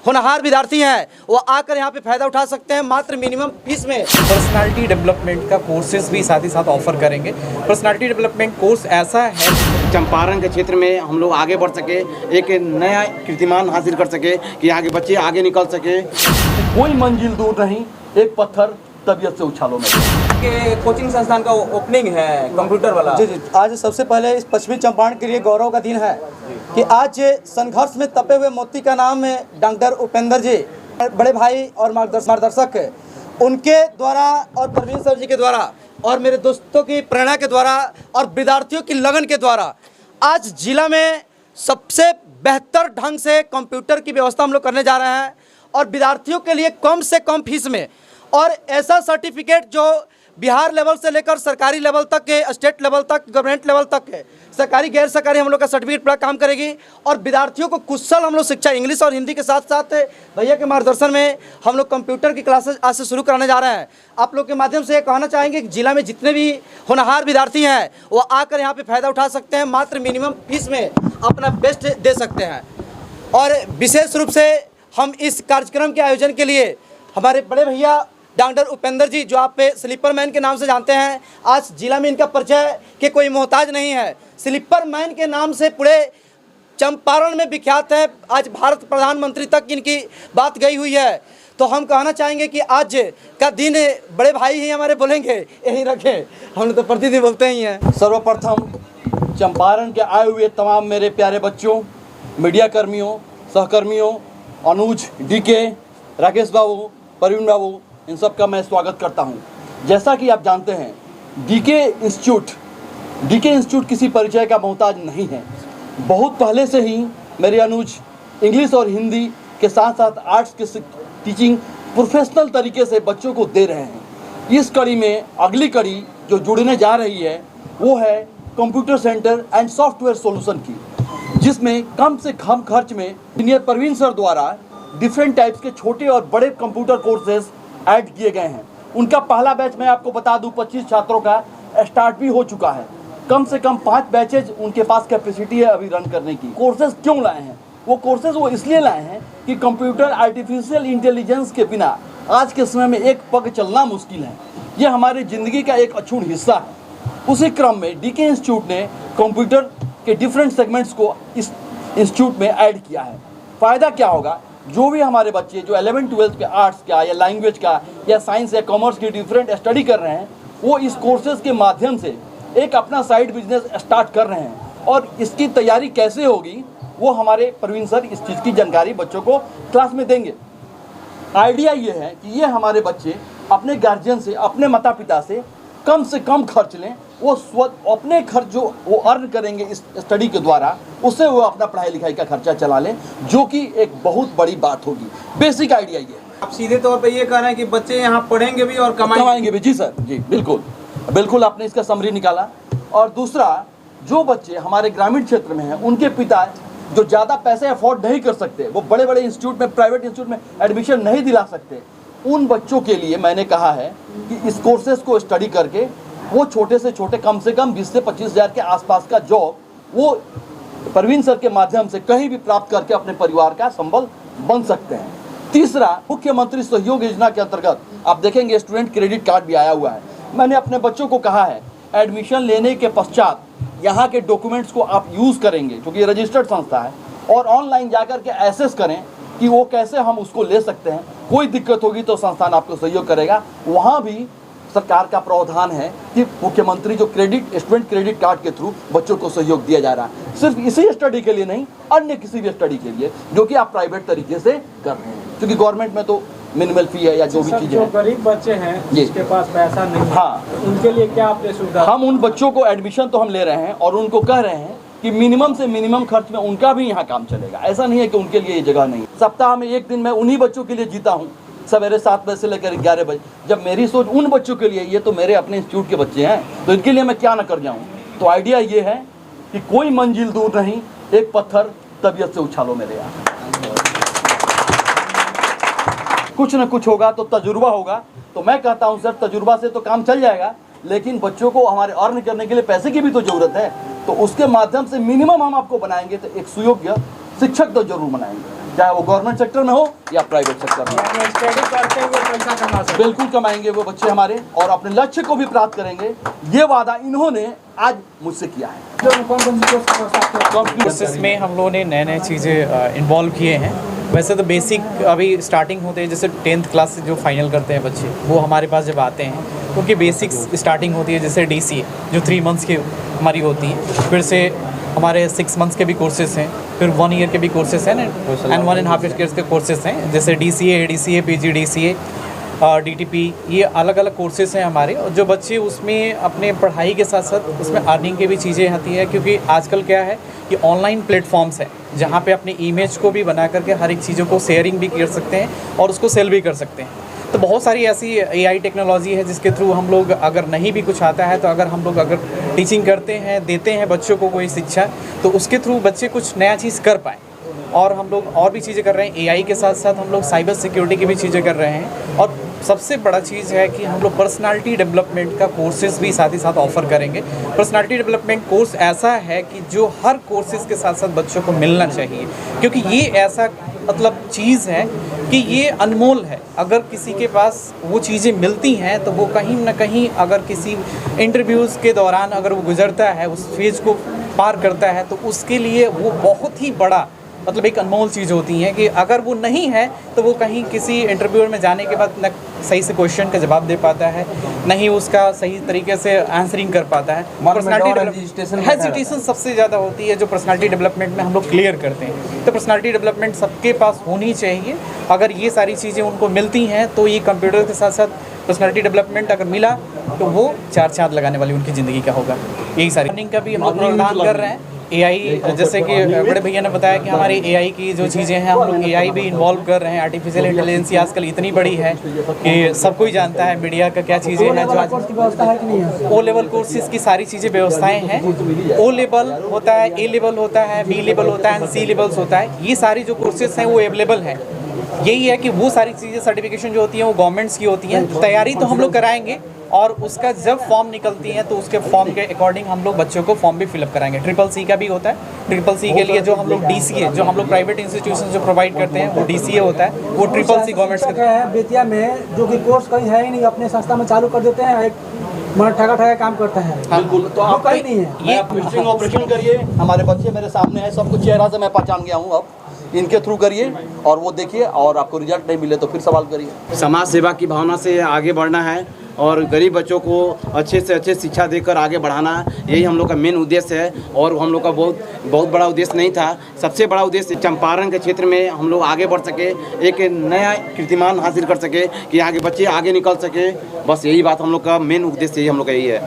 होनहार विद्यार्थी हैं वो आकर यहाँ पे फ़ायदा उठा सकते हैं मात्र मिनिमम फीस में। पर्सनालिटी डेवलपमेंट का कोर्सेज भी साथ ही साथ ऑफर करेंगे। पर्सनालिटी डेवलपमेंट कोर्स ऐसा है चंपारण के क्षेत्र में हम लोग आगे बढ़ सके, एक नया कीर्तिमान हासिल कर सके कि आगे बच्चे आगे निकल सके। कोई मंजिल दूर नहीं, एक पत्थर तबीयत से उछालो में। के कोचिंग संस्थान का ओपनिंग है कंप्यूटर वाला। जी, आज सबसे पहले इस पश्चिमी चंपारण के लिए गौरव का दिन है कि आज संघर्ष में तपे हुए मोती का नाम है डॉक्टर उपेंद्र जी, बड़े भाई और मार्गदर्शक, उनके द्वारा और प्रवीण सर जी के द्वारा और मेरे दोस्तों की प्रेरणा के द्वारा और विद्यार्थियों की लगन के द्वारा आज जिला में सबसे बेहतर ढंग से कंप्यूटर की व्यवस्था हम लोग करने जा रहे हैं और विद्यार्थियों के लिए कम से कम फीस में और ऐसा सर्टिफिकेट जो बिहार लेवल से लेकर सरकारी लेवल तक के, स्टेट लेवल तक, गवर्नमेंट लेवल तक के, सरकारी गैर सरकारी हम लोग का सर्टिफिकेट पूरा काम करेगी और विद्यार्थियों को कुशल हम लोग शिक्षा इंग्लिश और हिंदी के साथ साथ भैया के मार्गदर्शन में हम लोग कंप्यूटर की क्लासेस आज से शुरू कराने जा रहे हैं। आप लोग के माध्यम से ये कहना चाहेंगे कि जिला में जितने भी होनहार विद्यार्थी हैं वो आकर यहाँ पर फ़ायदा उठा सकते हैं, मात्र मिनिमम फीस में अपना बेस्ट दे सकते हैं। और विशेष रूप से हम इस कार्यक्रम के आयोजन के लिए हमारे बड़े भैया डॉक्टर उपेंद्र जी, जो आप पे स्लीपर मैन के नाम से जानते हैं, आज जिला में इनका परिचय के कोई मोहताज नहीं है। स्लीपर मैन के नाम से पूरे चंपारण में विख्यात है, आज भारत प्रधानमंत्री तक इनकी बात गई हुई है। तो हम कहना चाहेंगे कि आज का दिन बड़े भाई ही हमारे बोलेंगे, यहीं रखें, हम तो प्रतिदिन बोलते ही हैं। सर्वप्रथम चंपारण के आए हुए तमाम मेरे प्यारे बच्चों, मीडिया कर्मियों, सहकर्मियों, अनुज, डीके, राकेश बाबू, प्रवीण बाबू, इन सब का मैं स्वागत करता हूं। जैसा कि आप जानते हैं डीके इंस्टीट्यूट किसी परिचय का मोहताज नहीं है। बहुत पहले से ही मेरे अनुज इंग्लिश और हिंदी के साथ साथ आर्ट्स के टीचिंग प्रोफेशनल तरीके से बच्चों को दे रहे हैं। इस कड़ी में अगली कड़ी जो जुड़ने जा रही है वो है computer centre and software solution की, जिसमें कम से कम खर्च में इंजीनियर प्रवीण सर द्वारा डिफरेंट टाइप्स के छोटे और बड़े कंप्यूटर कोर्सेज ऐड किए गए हैं। उनका पहला बैच मैं आपको बता दूं 25 छात्रों का स्टार्ट भी हो चुका है। कम से कम 5 बैचेज उनके पास कैपेसिटी है अभी रन करने की। कोर्सेज क्यों लाए हैं? वो कोर्सेज वो इसलिए लाए हैं कि कंप्यूटर आर्टिफिशियल इंटेलिजेंस के बिना आज के समय में एक पग चलना मुश्किल है। ये हमारी ज़िंदगी का एक अछूत हिस्सा है। उसी क्रम में डीके इंस्टीट्यूट ने कंप्यूटर के डिफरेंट सेगमेंट्स को इस इंस्टीट्यूट में ऐड किया है। फ़ायदा क्या होगा? जो भी हमारे बच्चे जो 11th-12th के आर्ट्स का या लैंग्वेज का या साइंस या कॉमर्स की डिफरेंट स्टडी कर रहे हैं, वो इस कोर्सेज के माध्यम से एक अपना साइड बिजनेस स्टार्ट कर रहे हैं। और इसकी तैयारी कैसे होगी वो हमारे प्रवीण सर इस चीज़ की जानकारी बच्चों को क्लास में देंगे। आइडिया ये है कि ये हमारे बच्चे अपने गार्जियन से, अपने माता पिता से कम खर्च लें। वो अपने खर्च जो वो अर्न करेंगे इस स्टडी के द्वारा, उससे वो अपना पढ़ाई लिखाई का खर्चा चला लें, जो कि एक बहुत बड़ी बात होगी। बेसिक आइडिया ये है। आप सीधे तौर पे ये कह रहे हैं कि बच्चे यहाँ पढ़ेंगे भी और कमाएंगे भी। जी सर, जी बिल्कुल आपने इसका समरी निकाला। और दूसरा, जो बच्चे हमारे ग्रामीण क्षेत्र में हैं, उनके पिता जो ज़्यादा पैसे अफोर्ड नहीं कर सकते, वो बड़े बड़े इंस्टीट्यूट में, प्राइवेट इंस्टीट्यूट में एडमिशन नहीं दिला सकते, उन बच्चों के लिए मैंने कहा है कि इस कोर्सेज को स्टडी करके वो छोटे से छोटे कम से कम 20 से 25 हज़ार के आसपास का जॉब वो प्रवीण सर के माध्यम से कहीं भी प्राप्त करके अपने परिवार का संबल बन सकते हैं। तीसरा, मुख्यमंत्री सहयोग योजना के अंतर्गत आप देखेंगे स्टूडेंट क्रेडिट कार्ड भी आया हुआ है। मैंने अपने बच्चों को कहा है एडमिशन लेने के पश्चात यहाँ के डॉक्यूमेंट्स को आप यूज़ करेंगे, क्योंकि रजिस्टर्ड संस्था है, और ऑनलाइन जाकर के एसेस करें कि वो कैसे हम उसको ले सकते हैं। कोई दिक्कत होगी तो संस्थान आपको सहयोग करेगा। वहाँ भी सरकार का प्रावधान है कि मुख्यमंत्री जो स्टूडेंट क्रेडिट कार्ड के थ्रू बच्चों को सहयोग दिया जा रहा है, सिर्फ इसी स्टडी के लिए नहीं, अन्य किसी भी स्टडी के लिए जो कि आप प्राइवेट तरीके से कर रहे हैं, क्योंकि गवर्नमेंट में तो मिनिमल फी है या जो भी चीज़ें हैं। गरीब बच्चे हैं जिसके पास पैसा नहीं, हाँ, उनके लिए क्या आपने सुविधा? हम उन बच्चों को एडमिशन तो हम ले रहे हैं और उनको कह रहे हैं कि मिनिमम से मिनिमम खर्च में उनका भी यहाँ काम चलेगा। ऐसा नहीं है कि उनके लिए ये जगह नहीं। सप्ताह में एक दिन मैं उन्हीं बच्चों के लिए जीता हूँ, सवेरे 7 बजे से लेकर 11 बजे। जब मेरी सोच उन बच्चों के लिए, ये तो मेरे अपने इंस्टीट्यूट के बच्चे हैं, तो इनके लिए मैं क्या ना कर जाऊँ। तो आइडिया ये है कि कोई मंजिल दूर नहीं, एक पत्थर तबीयत से उछालो मेरे यहाँ। कुछ ना कुछ होगा तो तजुर्बा होगा। तो मैं कहता हूँ सर, तजुर्बा से तो काम चल जाएगा, लेकिन बच्चों को हमारे अर्न करने के लिए पैसे की भी तो ज़रूरत है। तो उसके माध्यम से मिनिमम हम आपको बनाएंगे तो एक सुयोग्य शिक्षक तो जरूर बनाएंगे। चाहे वो गवर्नमेंट सेक्टर में हो या प्राइवेट सेक्टर में। यानी स्टडी करते हुए पैसा कमा सकते हैं। बिल्कुल कमाएंगे वो बच्चे हमारे और अपने लक्ष्य को भी प्राप्त करेंगे। ये वादा इन्होंने आज मुझसे किया है। कौन कौन सी कोर्स कर सकते हैं? कोर्सेज में हम लोगों ने नए नए चीज़ें इन्वॉल्व किए हैं। वैसे तो बेसिक अभी स्टार्टिंग होते हैं, जैसे 10th क्लास से जो फाइनल करते हैं बच्चे, वो हमारे पास जब आते हैं तो उनकी बेसिक्स स्टार्टिंग होती है, जैसे DCA जो 3 मंथ्स की हमारी होती है। फिर से हमारे 6 मंथ्स के भी कोर्सेज हैं, फिर 1 ईयर के भी कोर्सेज हैं एंड 1.5 ईयर्स के कोर्सेज हैं, जैसे DCA, ADCA, PGDCA, DTP, ये अलग अलग कोर्सेज हैं हमारे। और जो बच्चे उसमें अपने पढ़ाई के साथ साथ उसमें अर्निंग की भी चीज़ें आती है, क्योंकि आजकल क्या है कि ऑनलाइन प्लेटफॉर्म्स हैं जहाँ पे अपनी इमेज को भी बना करके हर एक चीज़ों को शेयरिंग भी कर सकते हैं और उसको सेल भी कर सकते हैं। तो बहुत सारी ऐसी AI टेक्नोलॉजी है जिसके थ्रू हम लोग, अगर नहीं भी कुछ आता है तो अगर हम लोग अगर टीचिंग करते हैं, देते हैं बच्चों को कोई शिक्षा, तो उसके थ्रू बच्चे कुछ नया चीज़ कर पाएँ। और हम लोग और भी चीज़ें कर रहे हैं, AI के साथ साथ हम लोग साइबर सिक्योरिटी की भी चीज़ें कर रहे हैं। और सबसे बड़ा चीज़ है कि हम लोग पर्सनालिटी डेवलपमेंट का कोर्सेज भी साथ ही साथ ऑफ़र करेंगे। पर्सनालिटी डेवलपमेंट कोर्स ऐसा है कि जो हर कोर्सेज के साथ साथ बच्चों को मिलना चाहिए, क्योंकि ये ऐसा मतलब चीज़ है कि ये अनमोल है। अगर किसी के पास वो चीज़ें मिलती हैं तो वो कहीं ना कहीं, अगर किसी इंटरव्यूज़ के दौरान अगर वो गुजरता है, उस फेज़ को पार करता है, तो उसके लिए वो बहुत ही बड़ा मतलब एक अनमोल चीज़ होती है कि अगर वो नहीं है तो वो कहीं किसी इंटरव्यू में जाने के बाद न सही से क्वेश्चन का जवाब दे पाता है, नहीं उसका सही तरीके से आंसरिंग कर पाता है। हेजिटेशन सबसे ज़्यादा होती है जो पर्सनालिटी डेवलपमेंट में हम लोग क्लियर करते हैं। तो पर्सनालिटी डेवलपमेंट सबके पास होनी चाहिए। अगर ये सारी चीज़ें उनको मिलती हैं तो ये कंप्यूटर के साथ साथ पर्सनालिटी डेवलपमेंट अगर मिला तो वो 4 चाँद लगाने वाली उनकी ज़िंदगी का होगा। यही सारी अर्निंग का भी हम लोग प्रावधान कर रहे हैं। AI, जैसे कि बड़े भैया ने बताया कि हमारी AI की जो चीज़ें हैं, हम लोग AI भी इन्वॉल्व कर रहे हैं। आर्टिफिशियल इंटेलिजेंस आजकल इतनी बड़ी है कि सब कोई जानता है मीडिया का क्या चीज़ें हैं। जो आज व्यवस्था है कि नहीं है? O लेवल कोर्सेज की सारी चीज़ें व्यवस्थाएं हैं। O लेवल होता है, A लेवल होता है, B लेवल होता है, C लेवल्स होता है। ये सारी जो कोर्सेज हैं वो अवेलेबल हैं। यही है कि वो सारी चीज़ें सर्टिफिकेशन जो होती हैं वो गवर्नमेंट्स की होती हैं। तैयारी तो हम लोग कराएंगे और उसका जब फॉर्म निकलती है तो उसके फॉर्म के अकॉर्डिंग हम लोग बच्चों को फॉर्म भी फिलअप कराएंगे। CCC का भी होता है। CCC के लिए जो हम लोग DCA, जो हम लोग प्राइवेट इंस्टीट्यूशन जो प्रोवाइड करते हैं वो DCA होता है। वो CCC गवर्नमेंट का है बेतिया में, जो कि कोर्स कहीं है ही नहीं, अपने संस्था में चालू कर देते हैं, एक ठगा काम करता है। बिल्कुल, तो आप कहीं नहीं है। ये फिशिंग ऑपरेशन करिए, हमारे बच्चे मेरे सामने हैं, सब कुछ चेहरा से मैं पहचान गया हूँ। अब इनके थ्रू करिए और वो देखिए, और आपको रिजल्ट नहीं मिले तो फिर सवाल करिए। समाज सेवा की भावना से आगे बढ़ना है और गरीब बच्चों को अच्छे से अच्छे शिक्षा देकर आगे बढ़ाना है, यही हम लोग का मेन उद्देश्य है। और हम लोग का बहुत बड़ा उद्देश्य नहीं था। सबसे बड़ा उद्देश्य चंपारण के क्षेत्र में हम लोग आगे बढ़ सके, एक नया कीर्तिमान हासिल कर सके कि आगे बच्चे आगे निकल सके। बस यही बात हम लोग का मेन उद्देश्य, यही हम लोग का यही है।